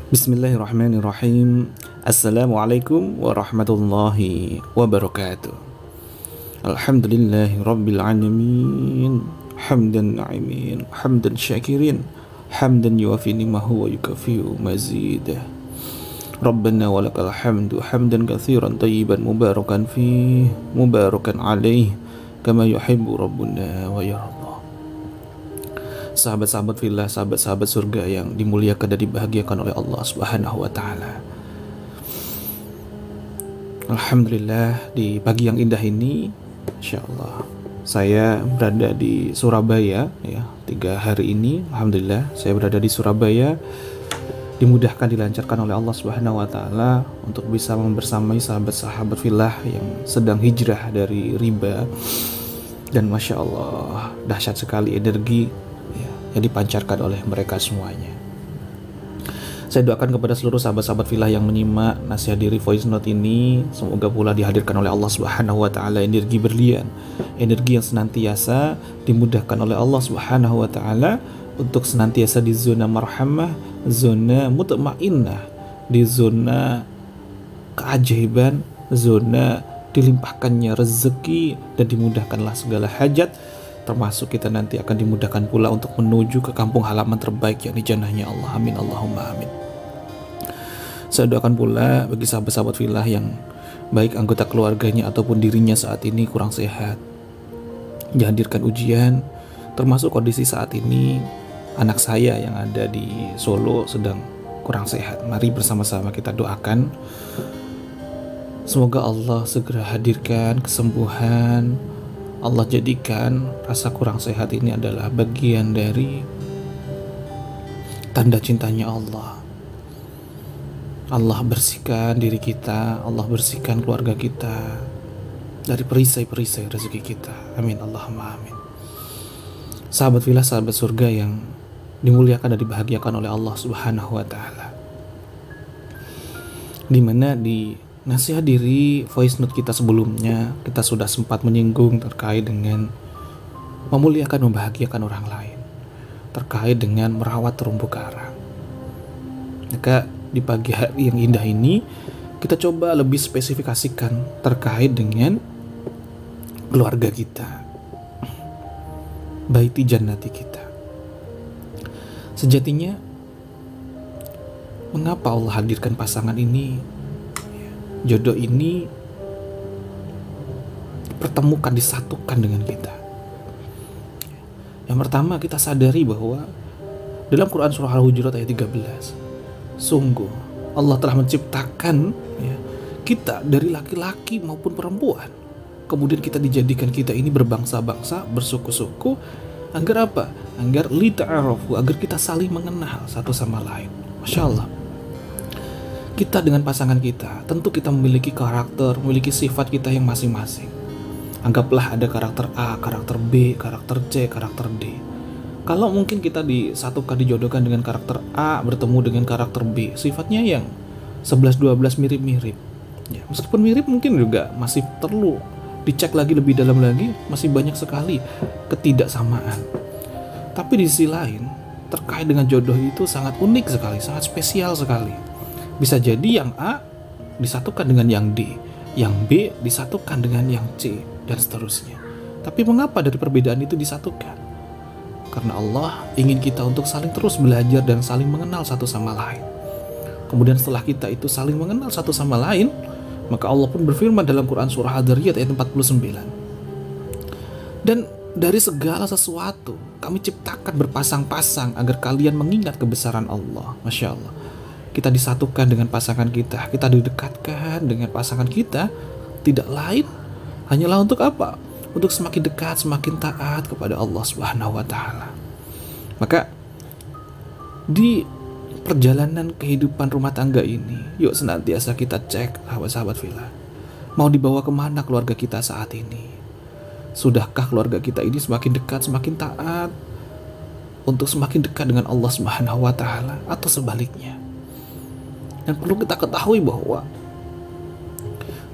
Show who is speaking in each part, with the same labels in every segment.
Speaker 1: Bismillahirrahmanirrahim. Assalamualaikum warahmatullahi wabarakatuh. Alhamdulillahi rabbil alamin. Hamdan na'imin, hamdan syakirin, hamdan yuafi ni'mahu wa yukafi'u mazidah. Rabbana walakal hamdu hamdan katsiran tayyiban mubarakan fih, mubarakan alaih, kama yuhibbu rabbuna wa yarda. Sahabat-sahabat fillah, sahabat-sahabat surga yang dimuliakan dan dibahagiakan oleh Allah Subhanahu wa taala. Alhamdulillah, di pagi yang indah ini insyaallah saya berada di Surabaya ya. 3 hari ini alhamdulillah saya berada di Surabaya, dimudahkan, dilancarkan oleh Allah Subhanahu wa taala untuk bisa membersamai sahabat-sahabat fillah yang sedang hijrah dari riba. Dan Masya Allah, dahsyat sekali energi yang dipancarkan oleh mereka semuanya. Saya doakan kepada seluruh sahabat-sahabat fillah yang menyimak nasihat diri voice note ini, semoga pula dihadirkan oleh Allah Subhanahu wa taala energi berlian, energi yang senantiasa dimudahkan oleh Allah Subhanahu wa taala untuk senantiasa di zona marhamah, zona mutmainnah, di zona keajaiban, zona dilimpahkannya rezeki dan dimudahkanlah segala hajat, termasuk kita nanti akan dimudahkan pula untuk menuju ke kampung halaman terbaik yakni jannahnya Allah. Amin Allahumma amin. Saya doakan pula bagi sahabat-sahabat fillah yang baik anggota keluarganya ataupun dirinya saat ini kurang sehat, dihadirkan ujian, termasuk kondisi saat ini anak saya yang ada di Solo sedang kurang sehat. Mari bersama-sama kita doakan semoga Allah segera hadirkan kesembuhan. Allah jadikan rasa kurang sehat ini adalah bagian dari tanda cintanya Allah. Allah bersihkan diri kita, Allah bersihkan keluarga kita dari perisai-perisai rezeki kita. Amin Allahumma amin. Sahabat fillah, sahabat surga yang dimuliakan dan dibahagiakan oleh Allah Subhanahu wa taala. Dimana di nasihat diri voice note kita sebelumnya, kita sudah sempat menyinggung terkait dengan memuliakan, membahagiakan orang lain, terkait dengan merawat terumbu karang. Maka di pagi hari yang indah ini kita coba lebih spesifikasikan terkait dengan keluarga kita, baiti jannati kita. Sejatinya mengapa Allah hadirkan pasangan ini, jodoh ini pertemukan, disatukan dengan kita. Yang pertama, kita sadari bahwa dalam Quran surah Al-Hujurat ayat 13, sungguh Allah telah menciptakan kita dari laki-laki maupun perempuan. Kemudian kita dijadikan kita ini berbangsa-bangsa, bersuku-suku, agar apa? Agar lita'arafu, agar kita saling mengenal satu sama lain. Masya Allah. Kita dengan pasangan kita, tentu kita memiliki karakter, memiliki sifat kita yang masing-masing. Anggaplah ada karakter A, karakter B, karakter C, karakter D. Kalau mungkin kita disatukan, dijodohkan dengan karakter A bertemu dengan karakter B, sifatnya yang 11-12 mirip-mirip. Ya, meskipun mirip mungkin juga masih perlu dicek lagi lebih dalam lagi, masih banyak sekali ketidaksamaan. Tapi di sisi lain, terkait dengan jodoh itu sangat unik sekali, sangat spesial sekali. Bisa jadi yang A disatukan dengan yang D, yang B disatukan dengan yang C, dan seterusnya. Tapi mengapa dari perbedaan itu disatukan? Karena Allah ingin kita untuk saling terus belajar dan saling mengenal satu sama lain. Kemudian setelah kita itu saling mengenal satu sama lain, maka Allah pun berfirman dalam Quran surah Al-Dhariyat ayat 49. Dan dari segala sesuatu kami ciptakan berpasang-pasang agar kalian mengingat kebesaran Allah. Masya Allah. Kita disatukan dengan pasangan kita, kita didekatkan dengan pasangan kita, tidak lain hanyalah untuk apa? Untuk semakin dekat, semakin taat kepada Allah Subhanahu wa taala. Maka di perjalanan kehidupan rumah tangga ini, yuk senantiasa kita cek, sahabat-sahabat fillah, mau dibawa kemana keluarga kita saat ini? Sudahkah keluarga kita ini semakin dekat, semakin taat untuk semakin dekat dengan Allah Subhanahu wa taala, atau sebaliknya? Dan perlu kita ketahui bahwa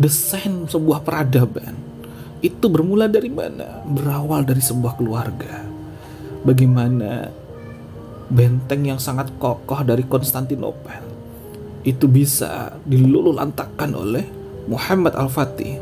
Speaker 1: desain sebuah peradaban itu bermula dari mana? Berawal dari sebuah keluarga. Bagaimana benteng yang sangat kokoh dari Konstantinopel itu bisa diluluh-lantakkan oleh Muhammad Al-Fatih,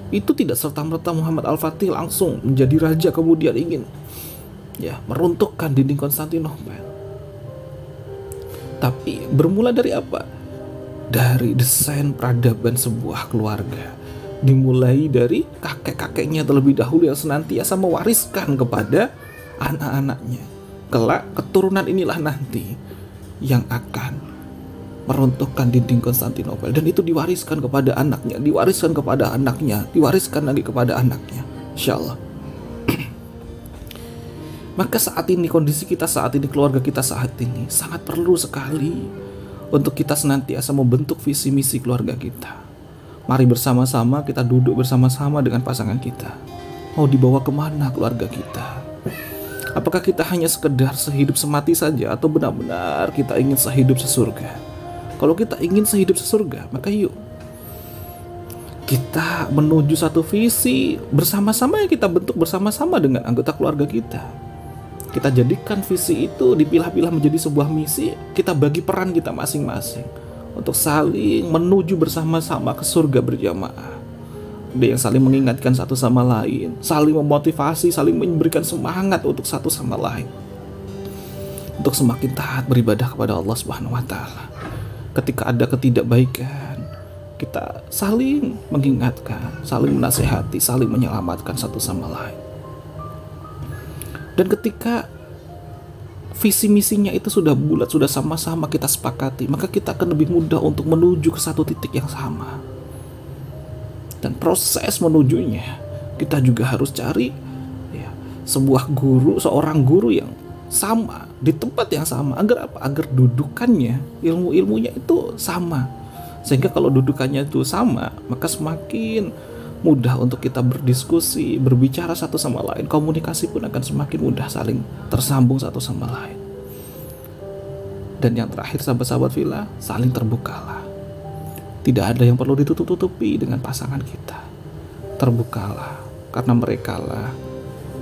Speaker 1: itu tidak serta-merta Muhammad Al-Fatih langsung menjadi raja kemudian ingin meruntuhkan dinding Konstantinopel. Tapi bermula dari apa? Dari desain peradaban sebuah keluarga. Dimulai dari kakek-kakeknya terlebih dahulu yang senantiasa mewariskan kepada anak-anaknya. Kelak keturunan inilah nanti yang akan meruntuhkan dinding Konstantinopel, dan itu diwariskan kepada anaknya, diwariskan kepada anaknya, diwariskan lagi kepada anaknya, insyaallah. Maka saat ini, kondisi kita saat ini, keluarga kita saat ini sangat perlu sekali untuk kita senantiasa membentuk visi misi keluarga kita. Mari bersama-sama kita duduk bersama-sama dengan pasangan kita. Mau dibawa kemana keluarga kita? Apakah kita hanya sekedar sehidup semati saja, atau benar-benar kita ingin sehidup sesurga? Kalau kita ingin sehidup sesurga, maka yuk kita menuju satu visi bersama-sama yang kita bentuk bersama-sama dengan anggota keluarga kita. Kita jadikan visi itu dipilah-pilah menjadi sebuah misi. Kita bagi peran kita masing-masing untuk saling menuju bersama-sama ke surga berjamaah. Ada yang saling mengingatkan satu sama lain, saling memotivasi, saling memberikan semangat untuk satu sama lain, untuk semakin taat beribadah kepada Allah Subhanahu wa Ta'ala. Ketika ada ketidakbaikan, kita saling mengingatkan, saling menasihati, saling menyelamatkan satu sama lain. Dan ketika visi misinya itu sudah bulat, sudah sama-sama kita sepakati, maka kita akan lebih mudah untuk menuju ke satu titik yang sama. Dan proses menujunya, kita juga harus cari sebuah guru, seorang guru yang sama, di tempat yang sama. Agar apa? Agar dudukannya, ilmu-ilmunya itu sama. Sehingga kalau dudukannya itu sama, maka semakin mudah untuk kita berdiskusi, berbicara satu sama lain. Komunikasi pun akan semakin mudah, saling tersambung satu sama lain. Dan yang terakhir, sahabat-sahabat fillah, saling terbukalah. Tidak ada yang perlu ditutup-tutupi dengan pasangan kita. Terbukalah, karena merekalah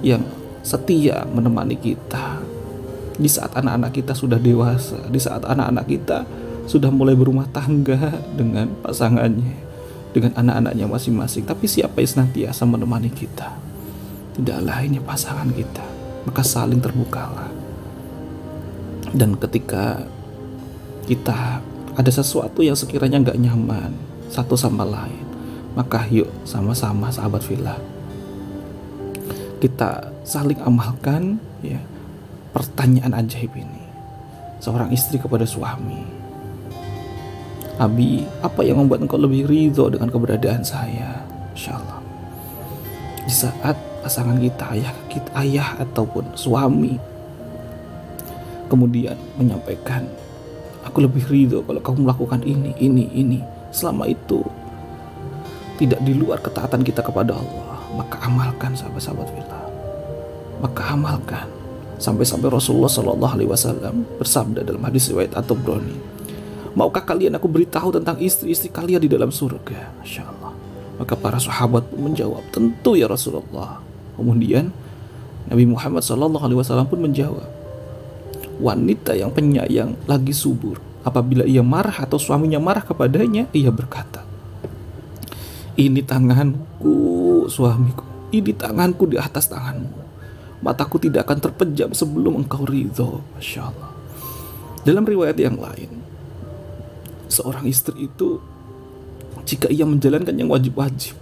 Speaker 1: yang setia menemani kita di saat anak-anak kita sudah dewasa, di saat anak-anak kita sudah mulai berumah tangga dengan pasangannya, dengan anak-anaknya masing-masing. Tapi siapa yang senantiasa menemani kita? Tidak lainnya pasangan kita. Maka saling terbukalah. Dan ketika kita ada sesuatu yang sekiranya gak nyaman satu sama lain, maka yuk sama-sama sahabat fillah, kita saling amalkan pertanyaan ajaib ini. Seorang istri kepada suami, Abi, apa yang membuat engkau lebih ridho dengan keberadaan saya? Insyaallah, di saat pasangan kita, ayah ataupun suami, kemudian menyampaikan, aku lebih ridho kalau kamu melakukan ini. Selama itu tidak di luar ketaatan kita kepada Allah, maka amalkan sahabat-sahabat fillah. Maka amalkan. Sampai-sampai Rasulullah SAW bersabda dalam hadis riwayat At-Tabrani, maukah kalian aku beritahu tentang istri-istri kalian di dalam surga? Masya Allah. Maka para sahabat pun menjawab, tentu ya Rasulullah. Kemudian Nabi Muhammad SAW pun menjawab, wanita yang penyayang lagi subur, apabila ia marah atau suaminya marah kepadanya, ia berkata, ini tanganku suamiku, ini tanganku di atas tanganmu, mataku tidak akan terpejam sebelum engkau ridho. Masya Allah. Dalam riwayat yang lain, seorang istri itu jika ia menjalankan yang wajib-wajib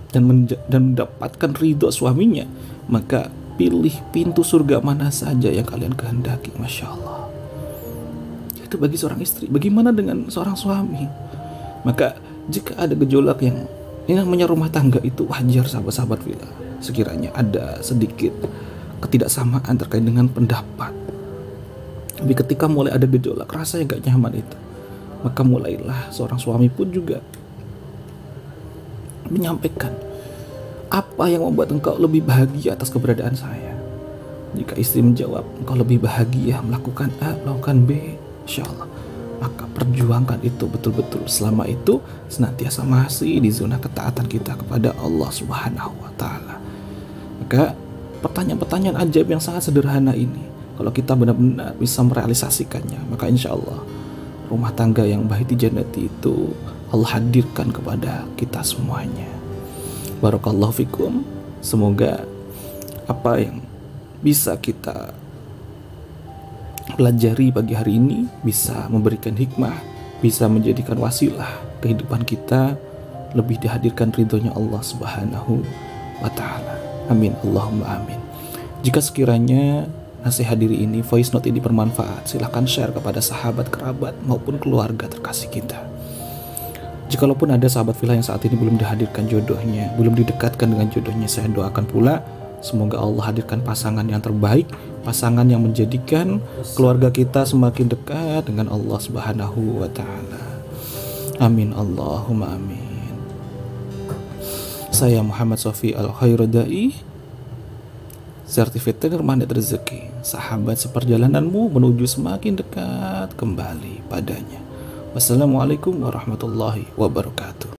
Speaker 1: dan mendapatkan ridho suaminya, maka pilih pintu surga mana saja yang kalian kehendaki. Masya Allah. Itu bagi seorang istri. Bagaimana dengan seorang suami? Maka jika ada gejolak yang ini namanya rumah tangga, itu wajar sahabat-sahabat fillah, sekiranya ada sedikit ketidaksamaan terkait dengan pendapat. Tapi ketika mulai ada gejolak, rasa yang gak nyaman itu, maka mulailah seorang suami pun juga menyampaikan, apa yang membuat engkau lebih bahagia atas keberadaan saya? Jika istri menjawab, engkau lebih bahagia melakukan A, melakukan B, insya Allah, maka perjuangkan itu betul-betul. Selama itu senantiasa masih di zona ketaatan kita kepada Allah Subhanahu wa Ta'ala. Maka pertanyaan-pertanyaan ajaib yang sangat sederhana ini, kalau kita benar-benar bisa merealisasikannya, maka insya Allah rumah tangga yang baik di jannati itu Allah hadirkan kepada kita semuanya. Barakallahu fikum. Semoga apa yang bisa kita pelajari pagi hari ini bisa memberikan hikmah, bisa menjadikan wasilah kehidupan kita lebih dihadirkan ridhonya Allah Subhanahu wa ta'ala. Amin, Allahumma amin. Jika sekiranya nasihat diri ini, voice note ini bermanfaat, silahkan share kepada sahabat, kerabat maupun keluarga terkasih kita. Jikalaupun ada sahabat fillah yang saat ini belum dihadirkan jodohnya, belum didekatkan dengan jodohnya, saya doakan pula semoga Allah hadirkan pasangan yang terbaik, pasangan yang menjadikan keluarga kita semakin dekat dengan Allah Subhanahu wa ta'ala. Amin, Allahumma amin. Saya Muhammad Sofi Al-Khairodai, Certified Trainer Magnet Rezeki, sahabat seperjalananmu menuju semakin dekat kembali padanya. Wassalamualaikum warahmatullahi wabarakatuh.